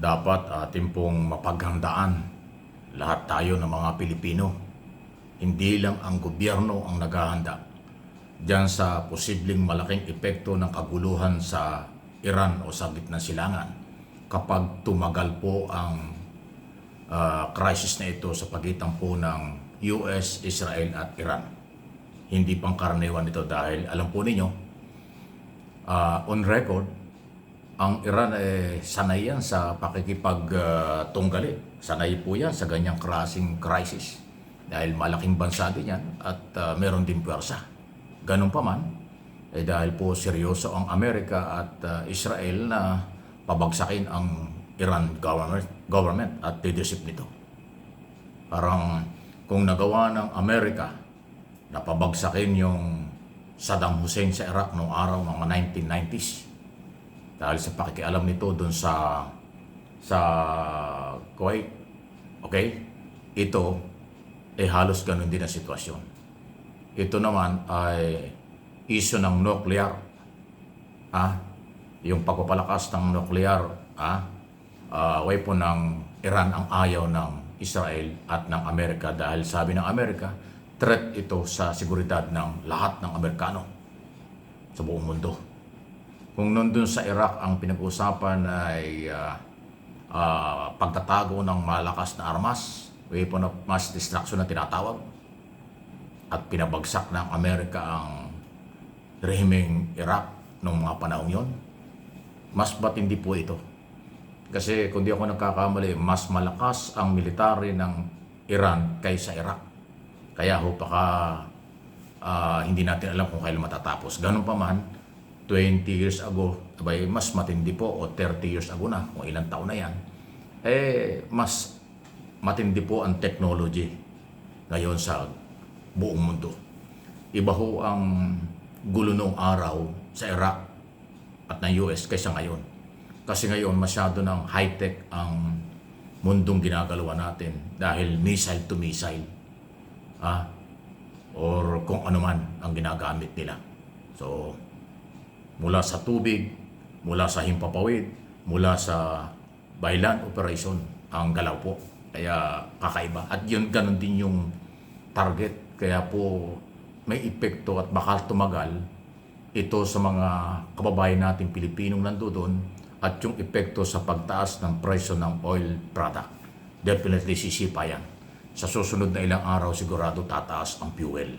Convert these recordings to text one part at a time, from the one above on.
dapat atin pong mapaghandaan lahat tayo ng mga Pilipino. Hindi lang ang gobyerno ang naghahanda diyan sa posibleng malaking epekto ng kaguluhan sa Iran o sa Gitnang Silangan kapag tumagal po ang crisis na ito sa pagitan po ng US, Israel at Iran. Hindi pangkaraniwan ito dahil alam po ninyo, on record, ang Iran sanay yan sa pakikipagtunggali. Sanay po yan sa ganyang klaseng crisis. Dahil malaking bansa din yan at meron din puwersa. Ganun pa man, dahil po seryoso ang Amerika at Israel na pabagsakin ang Iran government at leadership nito. Parang kung nagawa ng Amerika na pabagsakin yung Saddam Hussein sa Iraq noong araw mga 1990s, dahil sa pakikialam nito doon sa Kuwait, okay? Ito halos ganun din ang sitwasyon. Ito naman ay issue ng nuclear. Yung pagpapalakas ng nuclear weapon ng Iran ang ayaw ng Israel at ng Amerika dahil sabi ng Amerika, threat ito sa seguridad ng lahat ng Amerikano sa buong mundo. Kung nandun sa Iraq ang pinag-usapan ay pagtatago ng malakas na armas, weapon of mass destruction na tinatawag, at pinabagsak ng Amerika ang rehimeng Iraq noong mga panahon yon, mas matindi po ito. Kasi kung di ako nagkakamali, mas malakas ang military ng Iran kaysa Iraq. Kaya ho hindi natin alam kung kailan matatapos. Ganun pa man, 20 years ago, mas matindi po, o 30 years ago na, kung ilang taon na yan, mas matindi po ang technology ngayon sa buong mundo. Iba ho ang gulo noong araw sa Iraq at ng US kaysa ngayon. Kasi ngayon masyado ng high-tech ang mundong ginagalawa natin dahil missile to missile. Or kung ano man ang ginagamit nila. So, mula sa tubig, mula sa himpapawid, mula sa byland operation ang galaw po. Kaya kakaiba. At yun, ganun din yung target. Kaya po may epekto at baka tumagal ito sa mga kababayan natin Pilipinong nandoon at yung epekto sa pagtaas ng presyo ng oil product. Definitely sisipa yan. Sa susunod na ilang araw sigurado tataas ang fuel.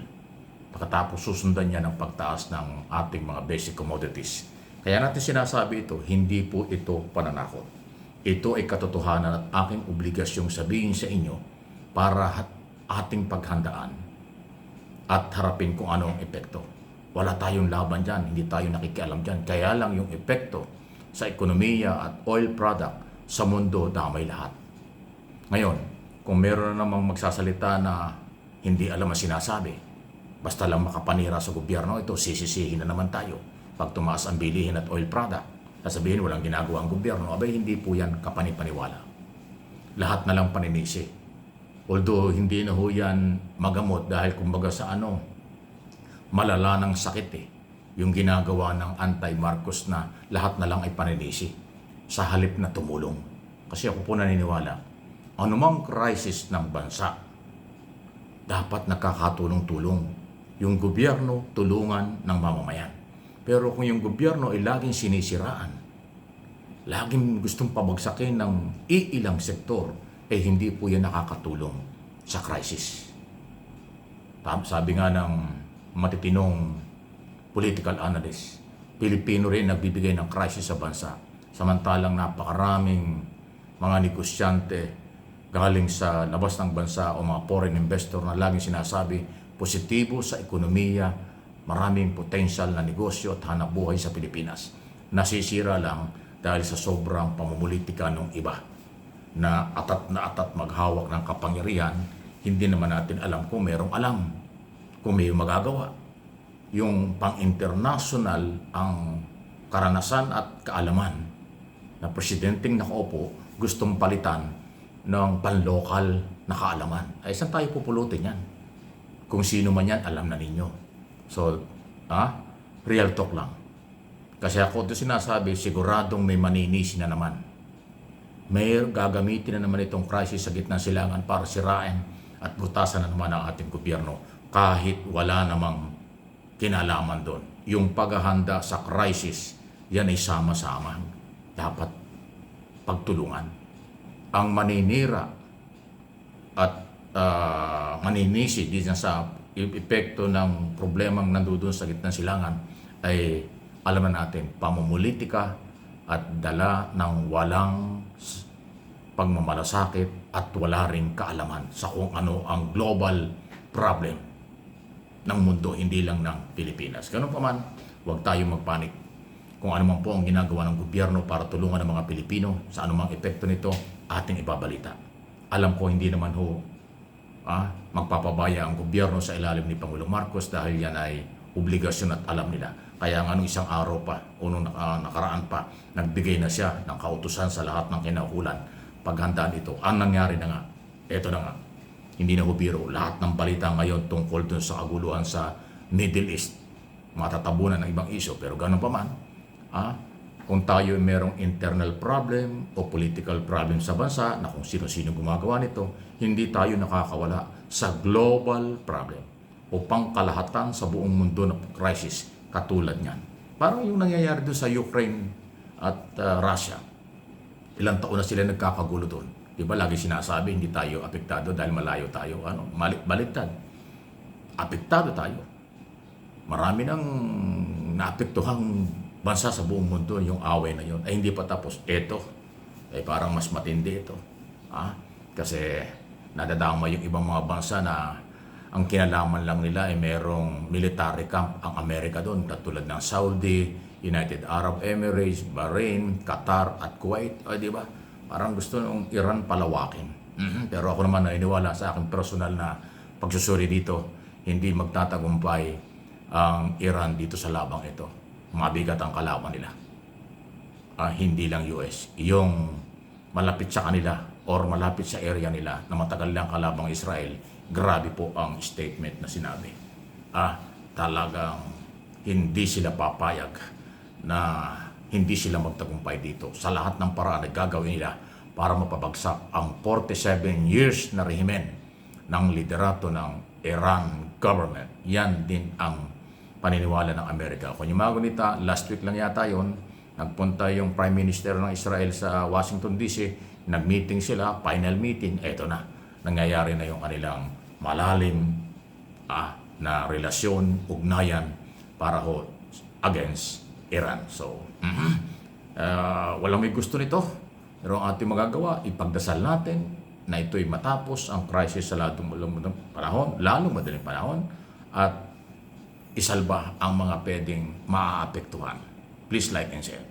Pagkatapos susundan niya ng pagtaas ng ating mga basic commodities. Kaya natin sinasabi ito, hindi po ito pananakot. Ito ay katotohanan at aking obligasyong sabihin sa inyo para ating paghandaan at harapin kung ano ang epekto. Wala tayong laban dyan, hindi tayo nakikialam dyan. Kaya lang yung epekto sa ekonomiya at oil product sa mundo, damay lahat. Ngayon, kung meron na namang magsasalita na hindi alam ang sinasabi, basta lang makapanira sa gobyerno, ito sisisihin na naman tayo. Pag tumaas ang bilihin at oil product, sasabihin walang ginagawa ang gobyerno, abay hindi po yan kapanipaniwala. Lahat na lang paninisi. Although hindi na ho yan magamot dahil kumbaga sa malala ng sakit yung ginagawa ng anti-Marcos na lahat na lang ay paninisi sa halip na tumulong. Kasi ako po naniniwala, anumang crisis ng bansa, dapat nakakatulong-tulong. Yung gobyerno, tulungan ng mamamayan. Pero kung yung gobyerno ay laging sinisiraan, laging gustong pabagsakin ng iilang sektor, hindi po yan nakakatulong sa crisis. Sabi nga ng matitinong political analyst, Pilipino rin nagbibigay ng crisis sa bansa. Samantalang napakaraming mga negosyante galing sa labas ng bansa o mga foreign investor na laging sinasabi, positibo sa ekonomiya, maraming potential na negosyo at hanap buhay sa Pilipinas. Nasisira lang dahil sa sobrang pamumulitika ng iba na atat maghawak ng kapangyarihan. Hindi naman natin alam kung merong alam, kung may magagawa. Yung pang-international ang karanasan at kaalaman na presidenteng nakaupo gustong palitan ng pan-local na kaalaman. Ay, saan tayo pupulutin yan? Kung sino man yan, alam na ninyo. So, real talk lang. Kasi ako ito sinasabi, siguradong may maninisi na naman may gagamitin na naman itong crisis sa gitna silangan para sirain at butasan na naman ang ating gobyerno kahit wala namang kinalaman doon. Yung paghahanda sa crisis, yan ay sama-sama. Dapat pagtulungan. Ang maninira at maninisi din sa epekto ng problemang nandoon sa gitna silangan ay alam na natin, pamumulitika at dala ng walang pagmamalasakit at wala rin kaalaman sa kung ano ang global problem ng mundo, hindi lang ng Pilipinas. Ganun pa man, huwag tayong magpanik. Kung ano man po ang ginagawa ng gobyerno para tulungan ang mga Pilipino sa anumang epekto nito, ating ibabalita. Alam ko hindi naman magpapabaya ang gobyerno sa ilalim ni Pangulong Marcos dahil yan ay obligasyon at alam nila. Kaya nga nung isang araw pa o nung nakaraan pa, nagbigay na siya ng kautusan sa lahat ng kinaukulan paghandaan ito. Ang nangyari na nga, eto na nga, hindi na biro. Lahat ng balita ngayon tungkol dun sa kaguluhan sa Middle East, matatabunan ng ibang isyo. Pero ganun pa man, kung tayo merong internal problem o political problem sa bansa na kung sino-sino gumagawa nito, hindi tayo nakakawala sa global problem o pangkalahatan sa buong mundo na crisis katulad niyan. Parang yung nangyayari doon sa Ukraine at Russia. Ilang taon na sila nagkakagulo doon. Diba lagi sinasabi hindi tayo apektado dahil malayo tayo. Baliktad. Apektado tayo. Marami nang naapektuhang bansa sa buong mundo yung away na yun. Ay hindi pa tapos. Ito, ay parang mas matindi ito. Kasi nadadama yung ibang mga bansa na ang kinalaman lang nila ay merong military camp ang Amerika doon, katulad ng Saudi, United Arab Emirates, Bahrain, Qatar at Kuwait. Di ba? Parang gusto ng Iran palawakin. Pero ako naman naniniwala sa aking personal na pagsusuri dito, hindi magtatagumpay ang Iran dito sa labang ito. Mabigat ang kalaban nila. Hindi lang US. Yung malapit sa kanila or malapit sa area nila na matagal lang kalabang Israel, grabe po ang statement na sinabi. Talagang hindi sila papayag na hindi sila magtagumpay dito. Sa lahat ng paraan na gagawin nila para mapabagsak ang 47 years na rehimen ng liderato ng Iran government. Yan din ang paniniwala ng Amerika. Kung yung mga ganita, last week lang yata yun, nagpunta yung Prime Minister ng Israel sa Washington DC, nag-meeting sila, final meeting, eto na. Nangyayari na yung kanilang malalim na relasyon, ugnayan para against Iran. So, walang may gusto nito. Pero ang ating magagawa, ipagdasal natin na ito'y matapos ang crisis sa lalong madaling panahon, at isalba ang mga pwedeng maaapektuhan. Please like and share.